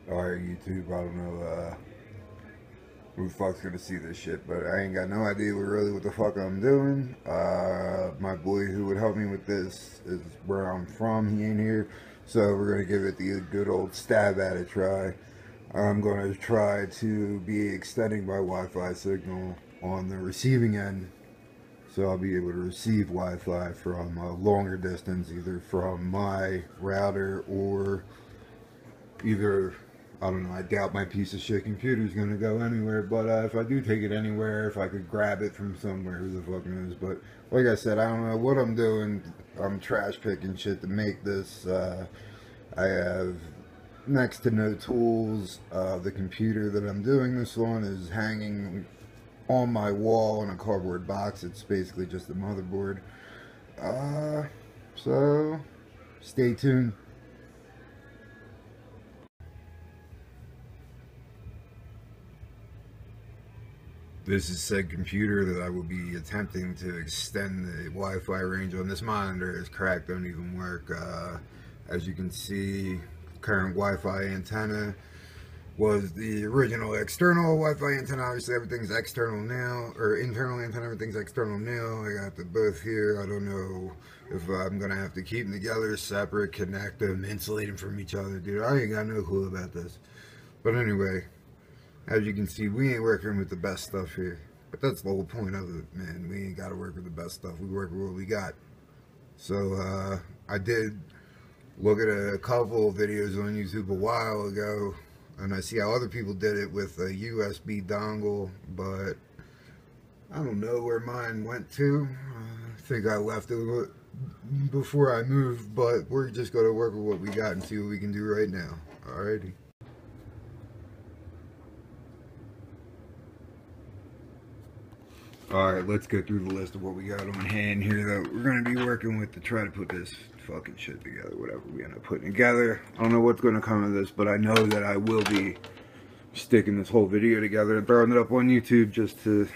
Alright, YouTube, I don't know who the fuck's gonna see this shit, but I ain't got no idea really what the fuck I'm doing. My boy who would help me with this is where I'm from. He ain't here, so we're gonna give it the good old stab at it try. I'm gonna try to be extending my Wi-Fi signal on the receiving end, so I'll be able to receive Wi-Fi from a longer distance, either from my router or either, I don't know, I doubt my piece of shit computer's gonna go anywhere, but if I do take it anywhere, if I could grab it from somewhere, who the fuck knows. But like I said, I don't know what I'm doing. I'm trash picking shit to make this. I have next to no tools. The computer that I'm doing this on is hanging on my wall in a cardboard box. It's basically just a motherboard. So stay tuned. This is said computer that I will be attempting to extend the Wi-Fi range on. This monitor is cracked, don't even work. As you can see, current Wi-Fi antenna was the original external Wi-Fi antenna. Obviously everything's external now, or internal antenna, everything's external now. I got them both here. I don't know if I'm gonna have to keep them together, separate, connect them, insulate them from each other. Dude, I ain't got no clue about this. But anyway, as you can see, we ain't working with the best stuff here. But that's the whole point of it, man. We ain't got to work with the best stuff. We work with what we got. So, I did look at a couple of videos on YouTube a while ago, and I see how other people did it with a USB dongle, but I don't know where mine went to. I think I left it before I moved, but we're just going to work with what we got and see what we can do right now. Alrighty. Alright, let's go through the list of what we got on hand here that we're going to be working with to try to put this fucking shit together, whatever we end up putting together. I don't know what's going to come of this, but I know that I will be sticking this whole video together and throwing it up on YouTube just to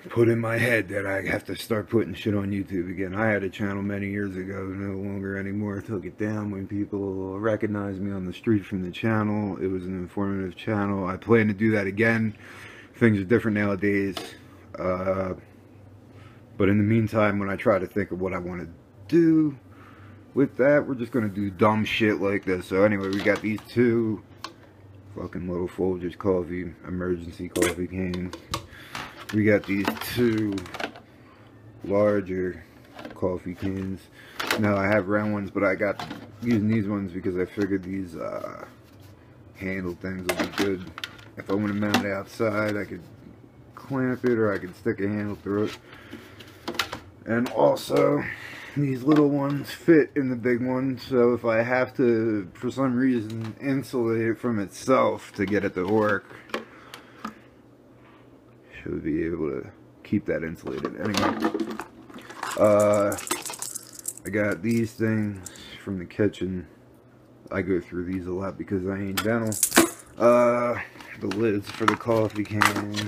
put in my head that I have to start putting shit on YouTube again. I had a channel many years ago, no longer anymore. I took it down when people recognized me on the street from the channel. It was an informative channel. I plan to do that again. Things are different nowadays, but in the meantime, when I try to think of what I want to do with that, we're just going to do dumb shit like this. So anyway, we got these two fucking little Folgers coffee, emergency coffee cans. We got these two larger coffee cans. Now I have round ones, but I got using these ones because I figured these handle things will be good. If I want to mount it outside, I could clamp it, or I could stick a handle through it. And also, these little ones fit in the big one, so if I have to, for some reason, insulate it from itself to get it to work, should be able to keep that insulated. Anyway, I got these things from the kitchen. I go through these a lot because I ain't dental. The lids for the coffee cans,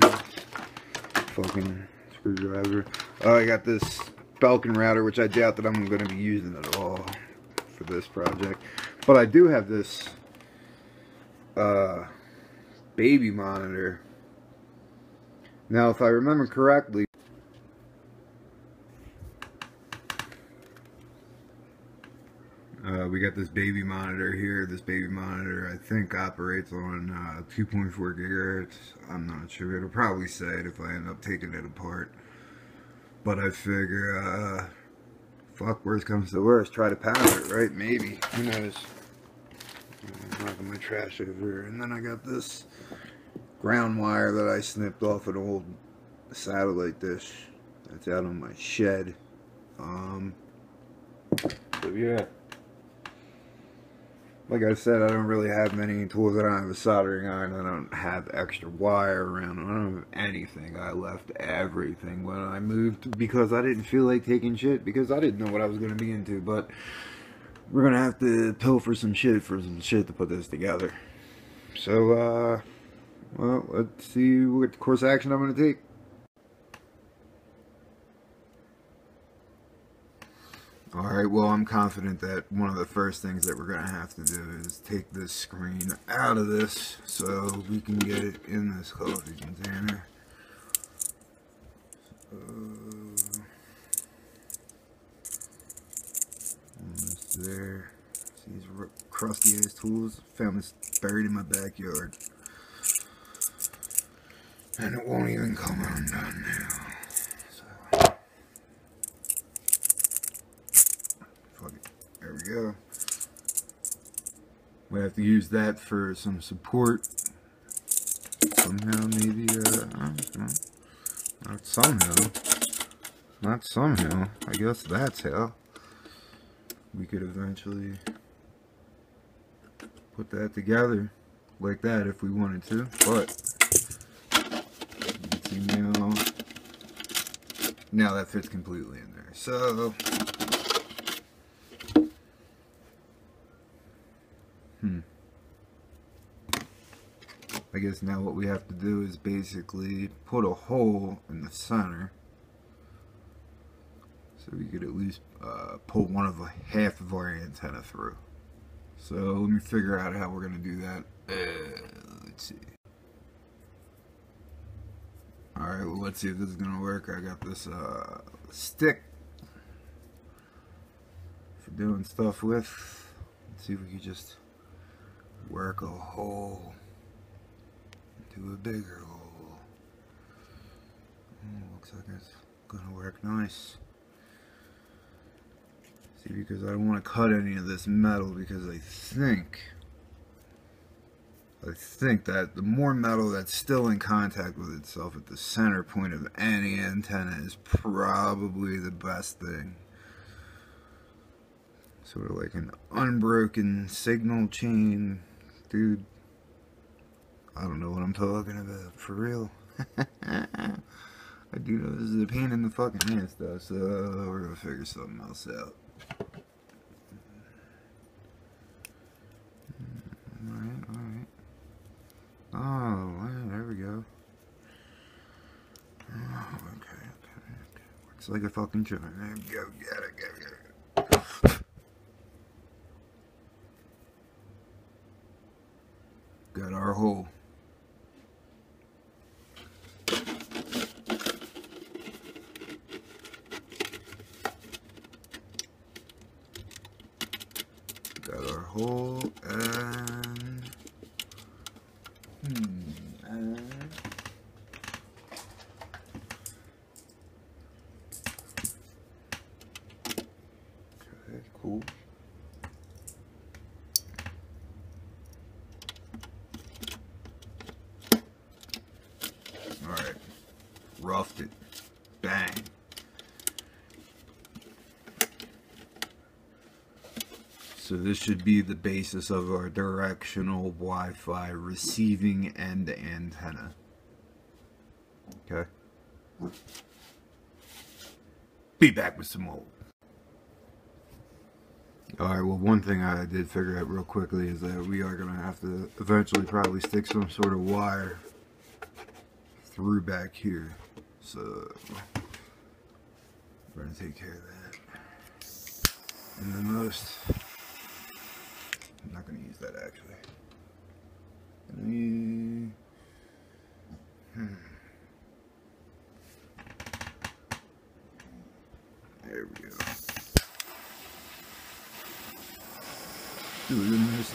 fucking screwdriver. I got this Falcon router, which I doubt that I'm going to be using at all for this project. But I do have this baby monitor. Now, if I remember correctly, we got this baby monitor here. This baby monitor, I think, operates on 2.4 gigahertz. I'm not sure. It'll probably say it if I end up taking it apart. But I figure, fuck, worst comes to worst, try to power it, right? Maybe. Who knows? I'm knocking my trash over here. And then I got this ground wire that I snipped off an old satellite dish that's out on my shed. So yeah. Like I said, I don't really have many tools. I don't have a soldering iron. I don't have extra wire around. I don't have anything. I left everything when I moved because I didn't feel like taking shit, because I didn't know what I was going to be into. But we're going to have to pilfer some shit for some shit to put this together. So, well, let's see what course of action I'm going to take. Alright, well, I'm confident that one of the first things that we're going to have to do is take this screen out of this so we can get it in this coffee container. Almost there. See these crusty ass tools? Found this buried in my backyard. And it won't even come undone now. There we go. We have to use that for some support. Somehow, maybe, not somehow. Not somehow. I guess that's how. We could eventually put that together like that if we wanted to. But, see now that fits completely in there. So, I guess now what we have to do is basically put a hole in the center so we could at least pull half of our antenna through. So let me figure out how we're going to do that. Let's see. Alright, well, let's see if this is going to work. I got this stick for doing stuff with. Let's see if we can just work a hole into a bigger hole. Looks like it's gonna work nice. See, because I don't want to cut any of this metal, because I think that the more metal that's still in contact with itself at the center point of any antenna is probably the best thing. Sort of like an unbroken signal chain. Dude, I don't know what I'm talking about, for real. I do know this is a pain in the fucking ass though, so we're gonna figure something else out. Alright. Oh, there we go. Oh, okay. Works like a fucking charm. There we go, get it. Got our hole. Got our hole and okay, cool. Alright, roughed it. Bang. So this should be the basis of our directional Wi-Fi receiving end antenna. Okay. Be back with some more. Alright, well, one thing I did figure out real quickly is that we are going to have to eventually probably stick some sort of wire through back here. So we're going to take care of that. And the most... I'm not going to use that actually. There we go. Do it in the most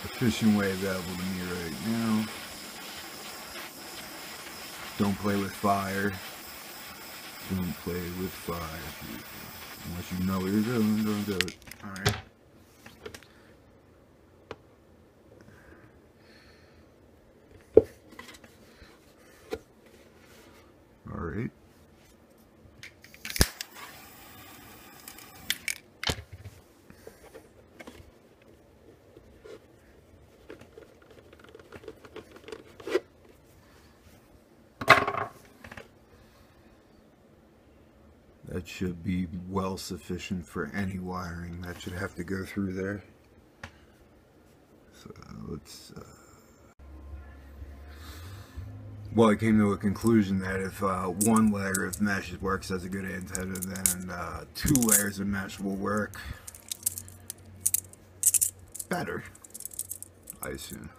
efficient way available to me right now. Don't play with fire. Don't play with fire, people. Unless you know what you're doing, don't do it. Alright. Alright. That should be well sufficient for any wiring that should have to go through there. So let's Well, I came to a conclusion that if one layer of mesh works as a good antenna, then 2 layers of mesh will work better, I assume.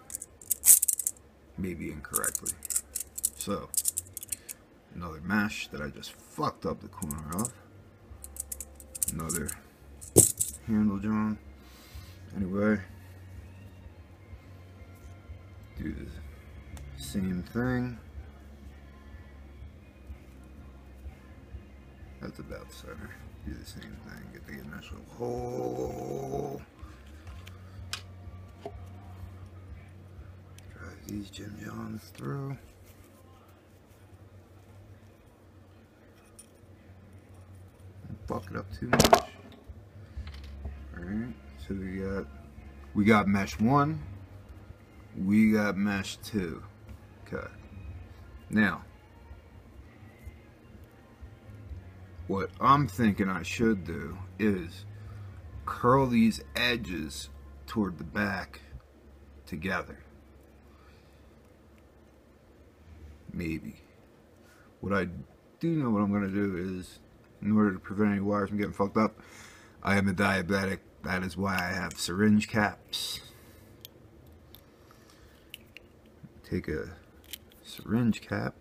Maybe incorrectly. So, another mesh that I just fucked up the corner of. Another handle joint. Anyway, do the same thing. That's about center. Do the same thing. Get the initial hole. Drive these Jim Johns through. Don't fuck it up too much. Alright, so we got mesh 1. We got mesh 2. Okay. Now, what I'm thinking I should do is curl these edges toward the back together. Maybe. What I do know what I'm going to do is, in order to prevent any wires from getting fucked up, I am a diabetic. That is why I have syringe caps. Take a syringe cap.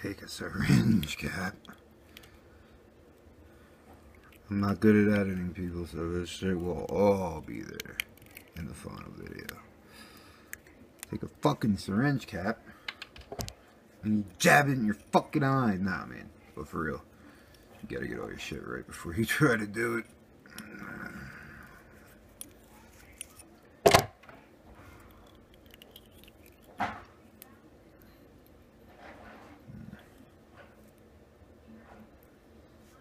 Take a syringe cap. I'm not good at editing, people, so this shit will all be there in the final video. Take a fucking syringe cap and you jab it in your fucking eye. Nah, man, but for real, you gotta get all your shit right before you try to do it.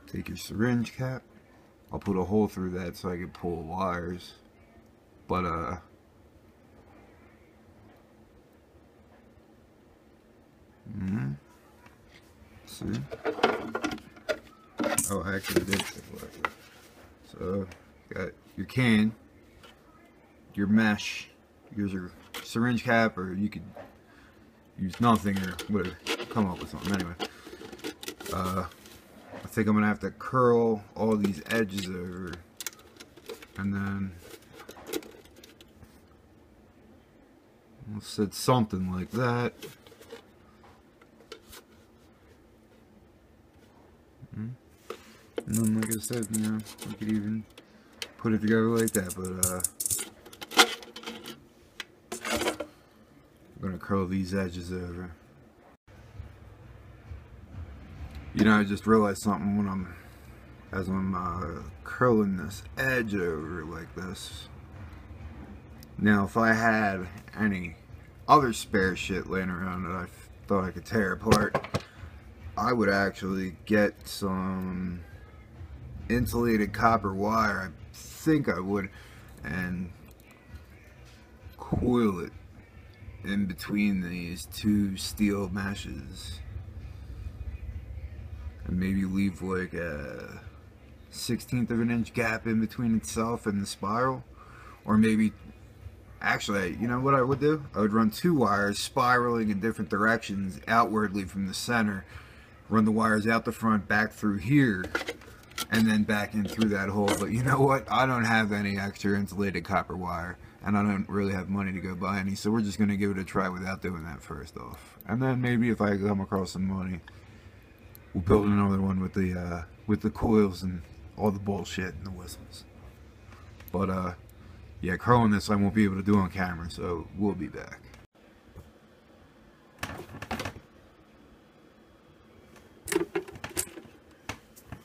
Take your syringe cap. I'll put a hole through that so I can pull wires. But see? Oh, I actually did stick like that. So, got your can, your mesh, here's your syringe cap, or you could use nothing or whatever. Come up with something anyway. I think I'm gonna have to curl all these edges over, and then I'll set something like that. And then, like I said, you know, we could even put it together like that, but I'm gonna curl these edges over. You know, I just realized something when as I'm curling this edge over like this. Now, if I had any other spare shit laying around that I thought I could tear apart, I would actually get some insulated copper wire. I think I would, and coil it in between these 2 steel meshes. And maybe leave like a 1/16 of an inch gap in between itself and the spiral. Or maybe, actually, you know what I would do? I would run 2 wires spiraling in different directions outwardly from the center. Run the wires out the front, back through here, and then back in through that hole. But you know what? I don't have any extra insulated copper wire, and I don't really have money to go buy any, so we're just going to give it a try without doing that first off. And then maybe if I come across some money, we'll build another one with the coils and all the bullshit and the whistles. But yeah, curling this I won't be able to do on camera, so we'll be back.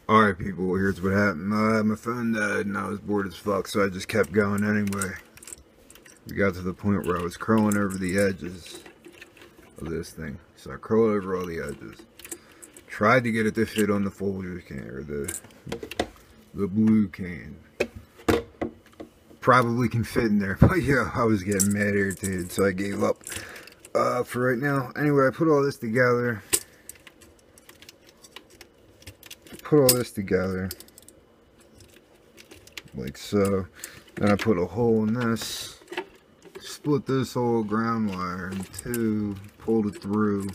Alright people, here's what happened. My phone died and I was bored as fuck, so I just kept going anyway. We got to the point where I was curling over the edges of this thing. So I curled over all the edges. Tried to get it to fit on the Folgers can, or the blue can. probably can fit in there. But yeah, I was getting mad irritated, so I gave up for right now. Anyway, I put all this together. Like so. Then I put a hole in this. Split this whole ground wire in two. Pulled it through.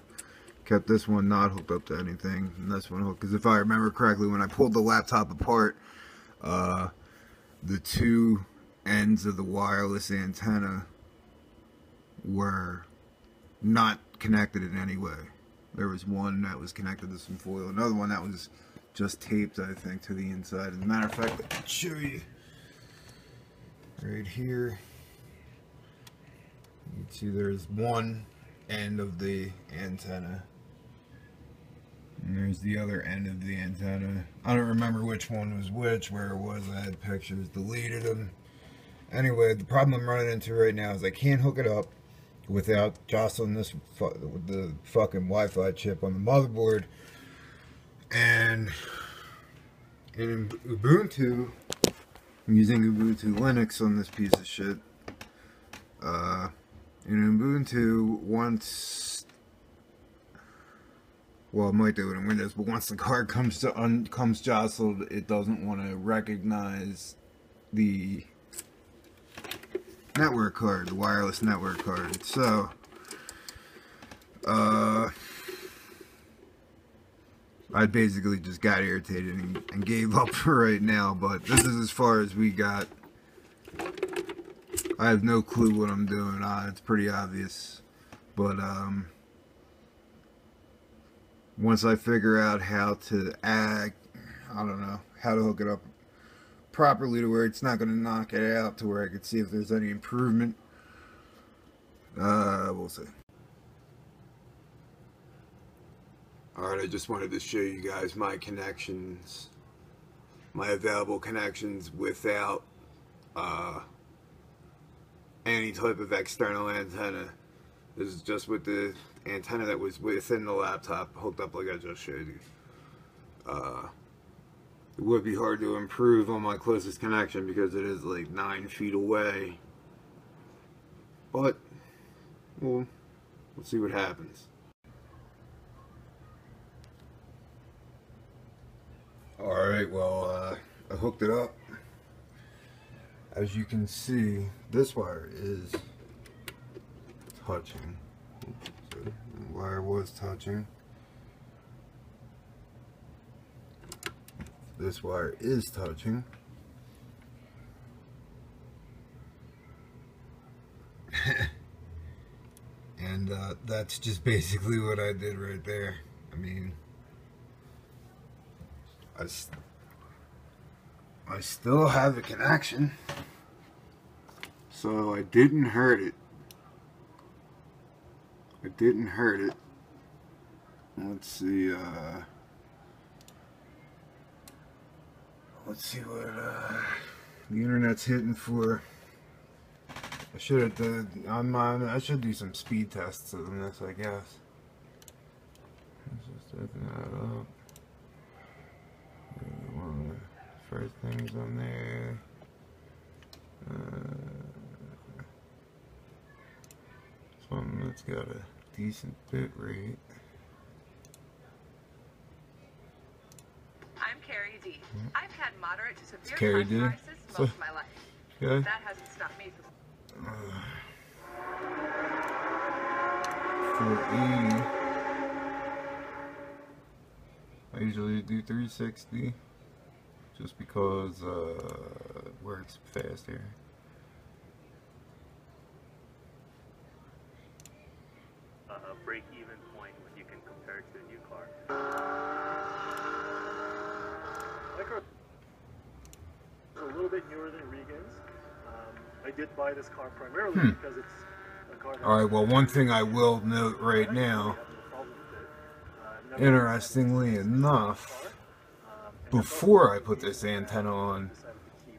Kept this one not hooked up to anything, and this one hooked. Because if I remember correctly, when I pulled the laptop apart, the two ends of the wireless antenna were not connected in any way. There was one that was connected to some foil, another one that was just taped, I think, to the inside. As a matter of fact, I can show you right here. You can see there's one end of the antenna, and there's the other end of the antenna. I don't remember which one was which, where it was. I had pictures, deleted them. Anyway, the problem I'm running into right now is I can't hook it up without jostling this with the fucking Wi-Fi chip on the motherboard. And in Ubuntu, I'm using Ubuntu Linux on this piece of shit. In Ubuntu, once, well, it might do it in Windows, but once the card comes jostled, it doesn't want to recognize the network card, the wireless network card. So, I basically just got irritated and gave up for right now, but this is as far as we got. I have no clue what I'm doing. It's pretty obvious, but once I figure out how to I don't know, how to hook it up properly to where it's not going to knock it out, to where I can see if there's any improvement, we'll see. Alright, I just wanted to show you guys my connections, my available connections without any type of external antenna. This is just with the antenna that was within the laptop hooked up like I just showed you. It would be hard to improve on my closest connection because it is like 9 feet away, but we'll see what happens. Alright, well, I hooked it up. As you can see, this wire is touching. So the wire was touching. This wire is touching. And that's just basically what I did right there. I mean, I still have a connection, so I didn't hurt it. Let's see, what the internet's hitting for. I should have done on mine. I should do some speed tests on this, I guess. Let's just open that up. One of the first things on there. Something that's got a decent bit rate. I'm Carrie D. I've had moderate to severe arthritis most of my life. Okay. That hasn't stopped me from 480. I usually do 360 just because it works faster. Break-even point when you can compare it to a new car. My car is a little bit newer than Regan's. I did buy this car primarily because it's a car. Alright, well, one thing I will note right now, interestingly enough, before I put this antenna on,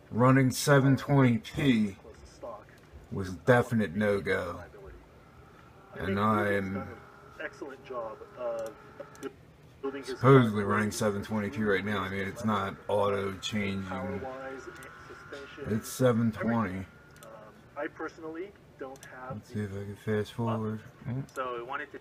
running 720p was a definite no-go. And I am supposedly running 720p right now. I mean, it's not auto-changing information. It's 720. I personally don't have. Let's see if I can fast forward. Oh, So we wanted to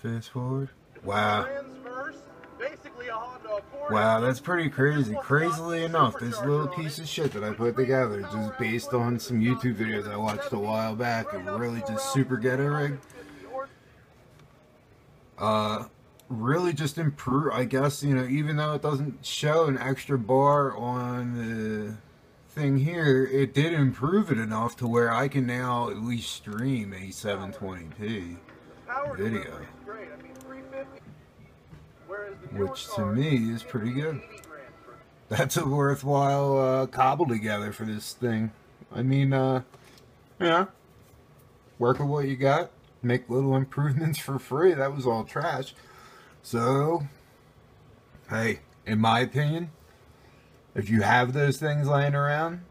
fast forward. Wow. transverse, basically a Honda Accord. Wow, that's pretty crazy. Crazily enough, this little piece of shit that I put together, just based on some YouTube videos I watched a while back, and really just super ghetto rig. Really just improve, I guess, you know, even though it doesn't show an extra bar on the thing here, it did improve it enough to where I can now at least stream a 720p video, which to me is pretty good. That's a worthwhile cobble together for this thing. I mean, yeah, work with what you got, make little improvements for free. That was all trash. So, hey, in my opinion, if you have those things laying around,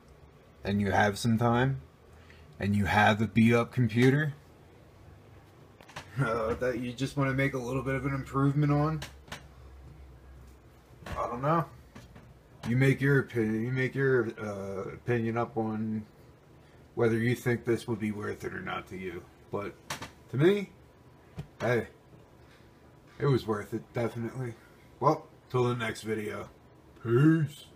and you have some time, and you have a beat-up computer that you just want to make a little bit of an improvement on, I don't know. You make your opinion. You make your opinion up on whether you think this would be worth it or not to you. But to me, hey, it was worth it, definitely. Well, till the next video. Peace.